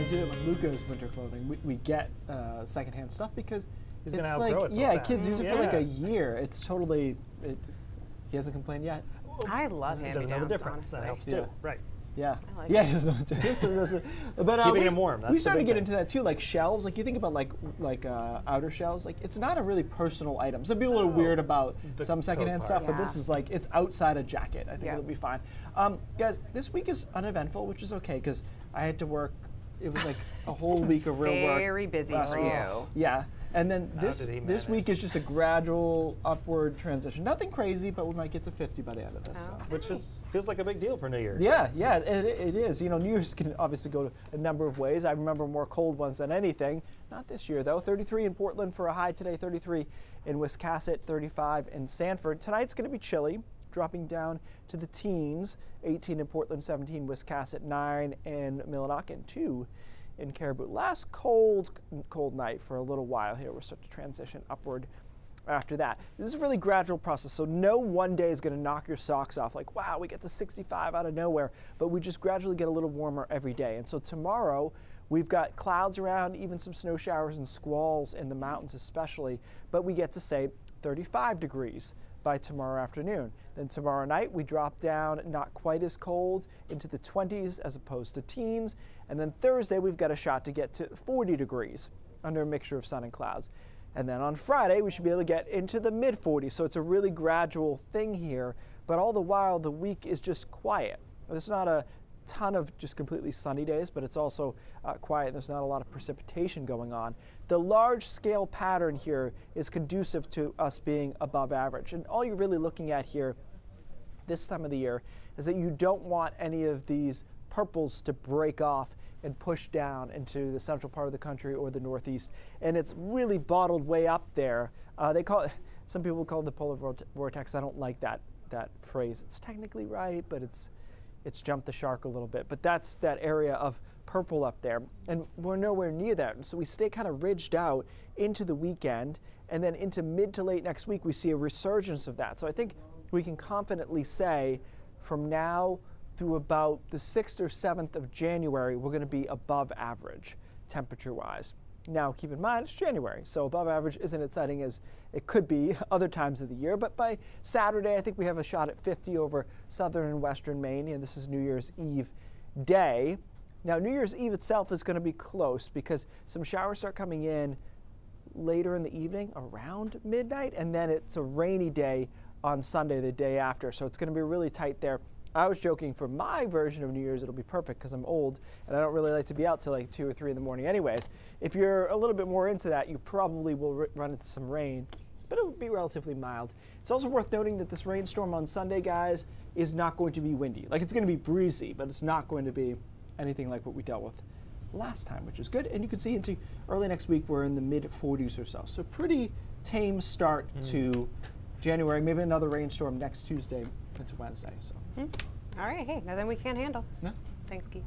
do it with Luca's winter clothing. We get secondhand stuff because He's gonna it's outgrow like, it so yeah, fast. kids use it for like a year. It's totally, he hasn't complained yet. I love hand-me-downs, Doesn't know the difference. honestly. That helps Yeah. too. Right. Yeah, I like yeah, it. he doesn't know what to do. But keeping him warm. That's we the started to big get thing. into that too, like shells. Like you think about like outer shells. Like it's not a really personal item. Some people are weird about the some secondhand coat stuff, part. but this Yeah. is like it's outside a jacket. I think Yeah. it'll be fine. Guys, this week is uneventful, which is okay because I had to work. It was like a whole week of real work. Very busy last for week. you. Yeah, and then How this did he this week manage? is just a gradual upward transition. Nothing crazy, but we might get to 50 by the end of this. So. Which is feels like a big deal for New Year's. Yeah, it is. You know, New Year's can obviously go a number of ways. I remember more cold ones than anything. Not this year, though. 33 in Portland for a high today, 33 in Wiscasset, 35 in Sanford. Tonight's going to be chilly, dropping down to the teens. 18 in Portland, 17 Wiscasset, 9 in Millinocket, 2 in Caribou. Last cold night for a little while here. We'll start to transition upward after that. This is a really gradual process, so no one day is going to knock your socks off like, wow, we get to 65 out of nowhere, but we just gradually get a little warmer every day. And so tomorrow, we've got clouds around, even some snow showers and squalls in the mountains especially, but we get to say 35 degrees by tomorrow afternoon. Then tomorrow night, we drop down not quite as cold into the 20s as opposed to teens. And then Thursday, we've got a shot to get to 40 degrees under a mixture of sun and clouds. And then on Friday, we should be able to get into the mid 40s. So it's a really gradual thing here, but all the while the week is just quiet. There's not a ton of just completely sunny days, but it's also quiet. There's not a lot of precipitation going on. The large scale pattern here is conducive to us being above average. And all you're really looking at here this time of the year is that you don't want any of these purples to break off and push down into the central part of the country or the northeast. And it's really bottled way up there. They call it, some people call it the polar vortex. I don't like that phrase. It's technically right, but it's jumped the shark a little bit. But that's that area of purple up there. And we're nowhere near that. So we stay kind of ridged out into the weekend, and then into mid to late next week, we see a resurgence of that. So I think we can confidently say from now through about the 6th or 7th of January, we're going to be above average temperature-wise. Now, keep in mind, it's January, so above average isn't as exciting as it could be other times of the year. But by Saturday, I think we have a shot at 50 over southern and western Maine, and this is New Year's Eve day. Now, New Year's Eve itself is going to be close because some showers start coming in later in the evening, around midnight, and then it's a rainy day on Sunday, the day after. So it's going to be really tight there. I was joking, for my version of New Year's, it'll be perfect because I'm old and I don't really like to be out till like 2 or 3 in the morning anyways. If you're a little bit more into that, you probably will run into some rain, but it'll be relatively mild. It's also worth noting that this rainstorm on Sunday, guys, is not going to be windy. Like, it's going to be breezy, but it's not going to be anything like what we dealt with last time, which is good. And you can see into early next week, we're in the mid 40s or so. So pretty tame start to January. Maybe another rainstorm next Tuesday into Wednesday. So. All right, hey, nothing we can't handle. No. Thanks, Keith.